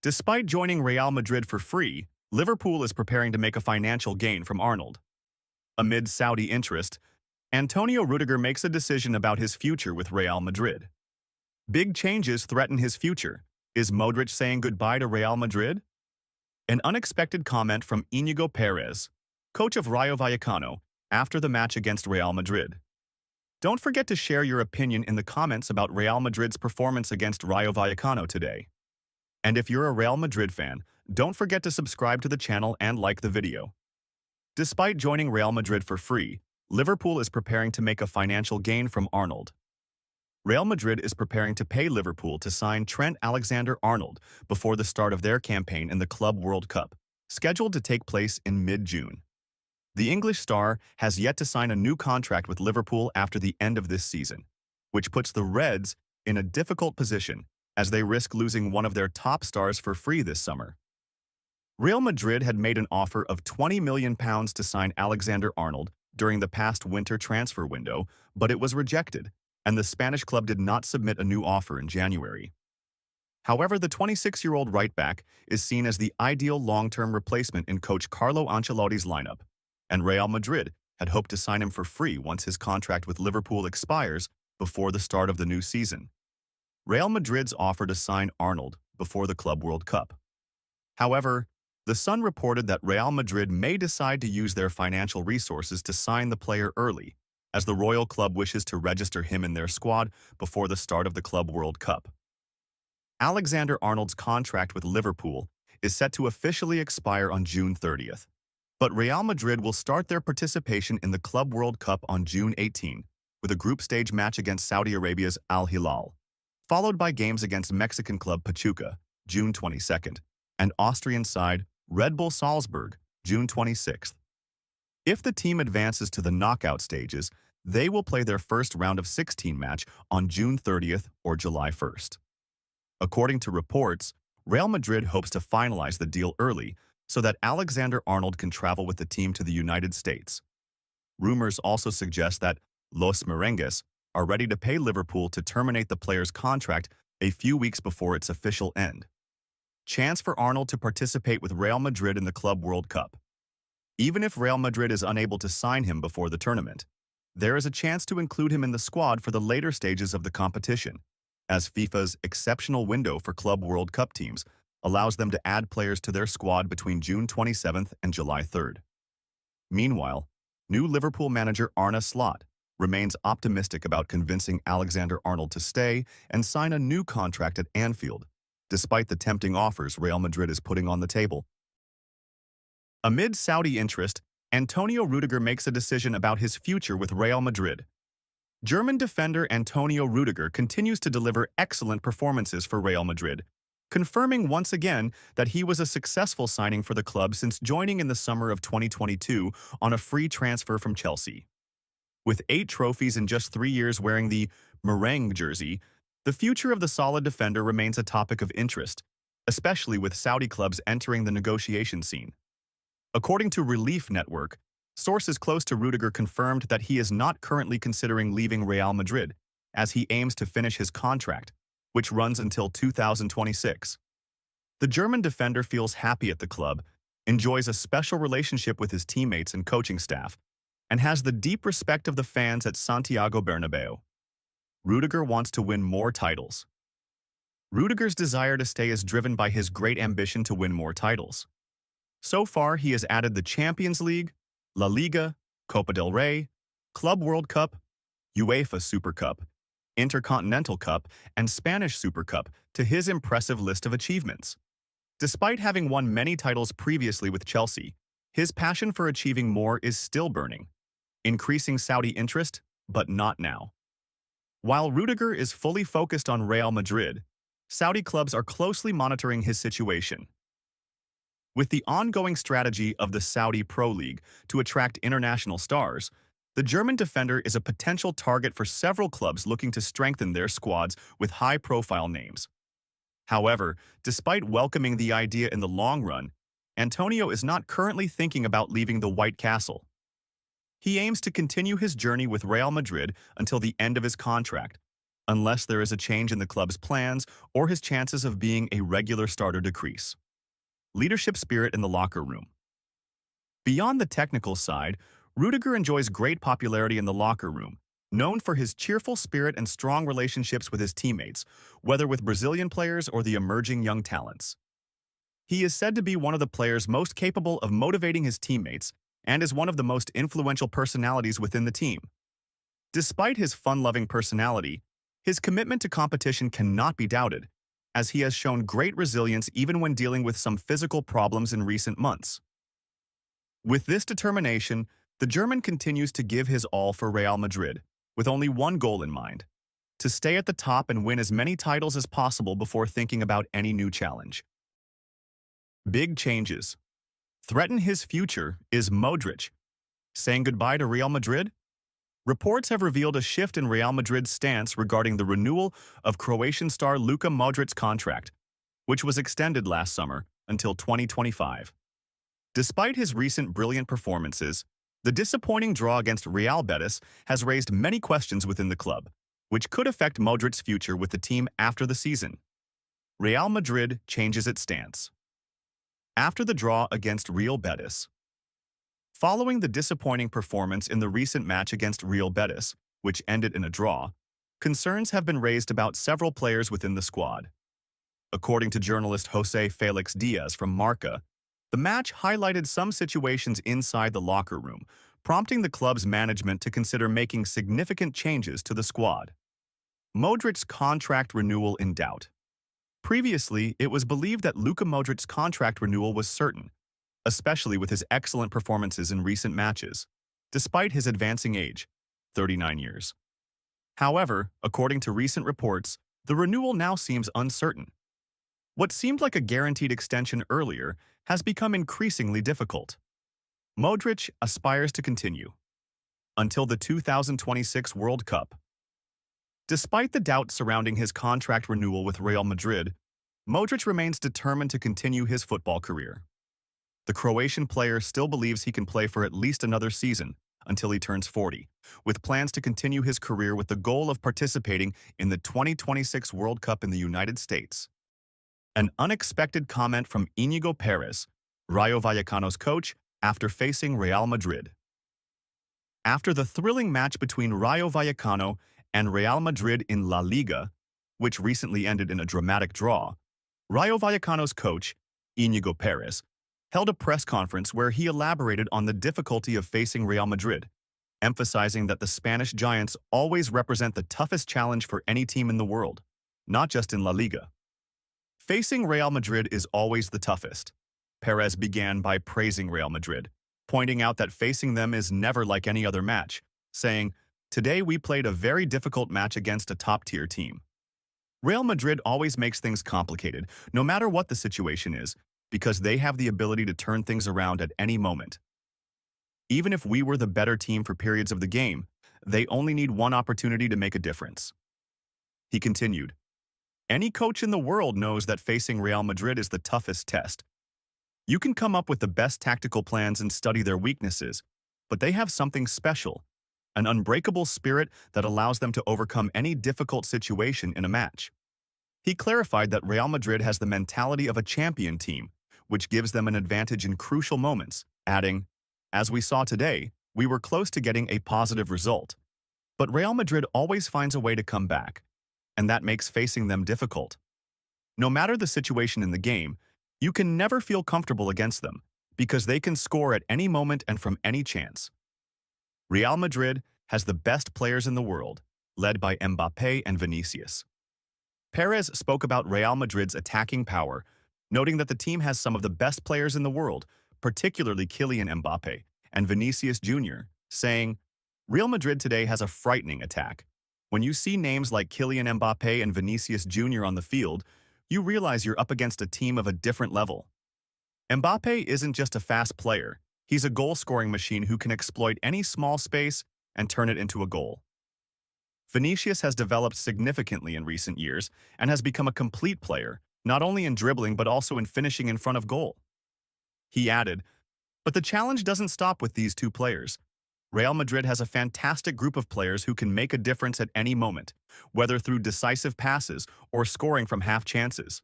Despite joining Real Madrid for free, Liverpool is preparing to make a financial gain from Arnold. Amid Saudi interest, Antonio Rudiger makes a decision about his future with Real Madrid. Big changes threaten his future. Is Modric saying goodbye to Real Madrid? An unexpected comment from Íñigo Perez, coach of Rayo Vallecano, after the match against Real Madrid. Don't forget to share your opinion in the comments about Real Madrid's performance against Rayo Vallecano today. And if you're a Real Madrid fan, don't forget to subscribe to the channel and like the video. Despite joining Real Madrid for free, Liverpool is preparing to make a financial gain from Arnold. Real Madrid is preparing to pay Liverpool to sign Trent Alexander-Arnold before the start of their campaign in the Club World Cup, scheduled to take place in mid-June. The English star has yet to sign a new contract with Liverpool after the end of this season, which puts the Reds in a difficult position as they risk losing one of their top stars for free this summer. Real Madrid had made an offer of £20 million to sign Alexander-Arnold during the past winter transfer window, but it was rejected, and the Spanish club did not submit a new offer in January. However, the 26-year-old right-back is seen as the ideal long-term replacement in coach Carlo Ancelotti's lineup, and Real Madrid had hoped to sign him for free once his contract with Liverpool expires before the start of the new season. Real Madrid's offer to sign Arnold before the Club World Cup. However, The Sun reported that Real Madrid may decide to use their financial resources to sign the player early, as the Royal Club wishes to register him in their squad before the start of the Club World Cup. Alexander-Arnold's contract with Liverpool is set to officially expire on June 30th, but Real Madrid will start their participation in the Club World Cup on June 18 with a group stage match against Saudi Arabia's Al Hilal, followed by games against Mexican club Pachuca, June 22nd, and Austrian side Red Bull Salzburg, June 26th. If the team advances to the knockout stages, they will play their first round of 16 match on June 30th or July 1st. According to reports, Real Madrid hopes to finalize the deal early so that Alexander-Arnold can travel with the team to the United States. Rumors also suggest that Los Merengues are ready to pay Liverpool to terminate the player's contract a few weeks before its official end. Chance for Arnold to participate with Real Madrid in the Club World Cup. Even if Real Madrid is unable to sign him before the tournament, there is a chance to include him in the squad for the later stages of the competition, as FIFA's exceptional window for Club World Cup teams allows them to add players to their squad between June 27th and July 3rd. Meanwhile, new Liverpool manager Arne Slot remains optimistic about convincing Alexander-Arnold to stay and sign a new contract at Anfield, despite the tempting offers Real Madrid is putting on the table. Amid Saudi interest, Antonio Rudiger makes a decision about his future with Real Madrid. German defender Antonio Rudiger continues to deliver excellent performances for Real Madrid, confirming once again that he was a successful signing for the club since joining in the summer of 2022 on a free transfer from Chelsea. With 8 trophies in just 3 years wearing the merengue jersey, the future of the solid defender remains a topic of interest, especially with Saudi clubs entering the negotiation scene. According to Relief Network, sources close to Rudiger confirmed that he is not currently considering leaving Real Madrid, as he aims to finish his contract, which runs until 2026. The German defender feels happy at the club, enjoys a special relationship with his teammates and coaching staff, and has the deep respect of the fans at Santiago Bernabeu. Rudiger wants to win more titles. Rudiger's desire to stay is driven by his great ambition to win more titles. So far, he has added the Champions League, La Liga, Copa del Rey, Club World Cup, UEFA Super Cup, Intercontinental Cup, and Spanish Super Cup to his impressive list of achievements. Despite having won many titles previously with Chelsea, his passion for achieving more is still burning, increasing Saudi interest, but not now. While Rudiger is fully focused on Real Madrid, Saudi clubs are closely monitoring his situation. With the ongoing strategy of the Saudi Pro League to attract international stars, the German defender is a potential target for several clubs looking to strengthen their squads with high-profile names. However, despite welcoming the idea in the long run, Antonio is not currently thinking about leaving the White Castle. He aims to continue his journey with Real Madrid until the end of his contract, unless there is a change in the club's plans or his chances of being a regular starter decrease. Leadership spirit in the locker room. Beyond the technical side, Rudiger enjoys great popularity in the locker room, known for his cheerful spirit and strong relationships with his teammates, whether with Brazilian players or the emerging young talents. He is said to be one of the players most capable of motivating his teammates and is one of the most influential personalities within the team. Despite his fun-loving personality, his commitment to competition cannot be doubted, as he has shown great resilience even when dealing with some physical problems in recent months. With this determination, the German continues to give his all for Real Madrid, with only one goal in mind: to stay at the top and win as many titles as possible before thinking about any new challenge. Big changes. Threaten his future is Modric. Saying goodbye to Real Madrid? Reports have revealed a shift in Real Madrid's stance regarding the renewal of Croatian star Luka Modric's contract, which was extended last summer until 2025. Despite his recent brilliant performances, the disappointing draw against Real Betis has raised many questions within the club, which could affect Modric's future with the team after the season. Real Madrid changes its stance. After the draw against Real Betis. Following the disappointing performance in the recent match against Real Betis, which ended in a draw, concerns have been raised about several players within the squad. According to journalist Jose Felix Diaz from Marca, the match highlighted some situations inside the locker room, prompting the club's management to consider making significant changes to the squad. Modric's contract renewal in doubt. Previously, it was believed that Luka Modric's contract renewal was certain, especially with his excellent performances in recent matches, despite his advancing age, 39 years. However, according to recent reports, the renewal now seems uncertain. What seemed like a guaranteed extension earlier has become increasingly difficult. Modric aspires to continue until the 2026 World Cup. Despite the doubt surrounding his contract renewal with Real Madrid, Modric remains determined to continue his football career. The Croatian player still believes he can play for at least another season until he turns 40, with plans to continue his career with the goal of participating in the 2026 World Cup in the United States. An unexpected comment from Íñigo Perez, Rayo Vallecano's coach, after facing Real Madrid. After the thrilling match between Rayo Vallecano and Real Madrid in La Liga, which recently ended in a dramatic draw, Rayo Vallecano's coach, Íñigo Perez, held a press conference where he elaborated on the difficulty of facing Real Madrid, emphasizing that the Spanish giants always represent the toughest challenge for any team in the world, not just in La Liga. Facing Real Madrid is always the toughest. Perez began by praising Real Madrid, pointing out that facing them is never like any other match, saying, "Today we played a very difficult match against a top-tier team." Real Madrid always makes things complicated, no matter what the situation is, because they have the ability to turn things around at any moment. Even if we were the better team for periods of the game, they only need one opportunity to make a difference. He continued, "Any coach in the world knows that facing Real Madrid is the toughest test. You can come up with the best tactical plans and study their weaknesses, but they have something special, an unbreakable spirit that allows them to overcome any difficult situation in a match." He clarified that Real Madrid has the mentality of a champion team, which gives them an advantage in crucial moments, adding, "As we saw today, we were close to getting a positive result. But Real Madrid always finds a way to come back, and that makes facing them difficult. No matter the situation in the game, you can never feel comfortable against them, because they can score at any moment and from any chance. Real Madrid has the best players in the world, led by Mbappé and Vinicius." Perez spoke about Real Madrid's attacking power, noting that the team has some of the best players in the world, particularly Kylian Mbappé and Vinicius Jr., saying, "Real Madrid today has a frightening attack. When you see names like Kylian Mbappé and Vinicius Jr. on the field, you realize you're up against a team of a different level. Mbappé isn't just a fast player, he's a goal-scoring machine who can exploit any small space and turn it into a goal. Vinicius has developed significantly in recent years and has become a complete player, not only in dribbling but also in finishing in front of goal." He added, "But the challenge doesn't stop with these two players. Real Madrid has a fantastic group of players who can make a difference at any moment, whether through decisive passes or scoring from half chances.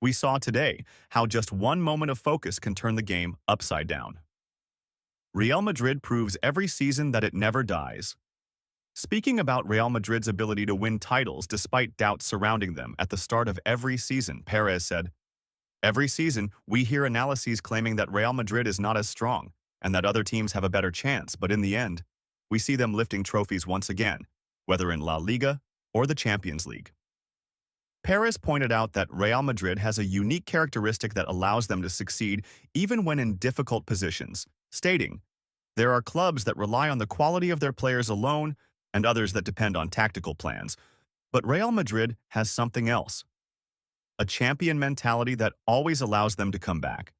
We saw today how just one moment of focus can turn the game upside down. Real Madrid proves every season that it never dies. Speaking about Real Madrid's ability to win titles despite doubts surrounding them at the start of every season, Perez said, "Every season, we hear analyses claiming that Real Madrid is not as strong and that other teams have a better chance, but in the end, we see them lifting trophies once again, whether in La Liga or the Champions League." Perez pointed out that Real Madrid has a unique characteristic that allows them to succeed even when in difficult positions, stating, "There are clubs that rely on the quality of their players alone and others that depend on tactical plans. But Real Madrid has something else, a champion mentality that always allows them to come back.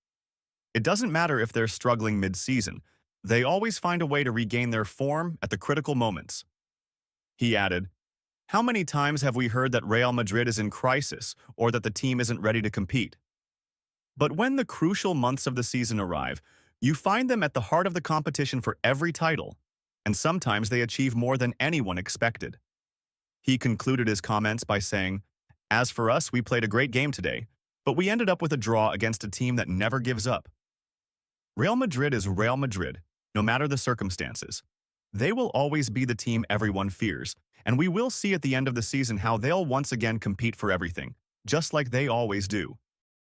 It doesn't matter if they're struggling mid-season, they always find a way to regain their form at the critical moments." He added, "How many times have we heard that Real Madrid is in crisis or that the team isn't ready to compete? But when the crucial months of the season arrive, you find them at the heart of the competition for every title, and sometimes they achieve more than anyone expected." He concluded his comments by saying, "As for us, we played a great game today, but we ended up with a draw against a team that never gives up." Real Madrid is Real Madrid, no matter the circumstances. They will always be the team everyone fears, and we will see at the end of the season how they'll once again compete for everything, just like they always do.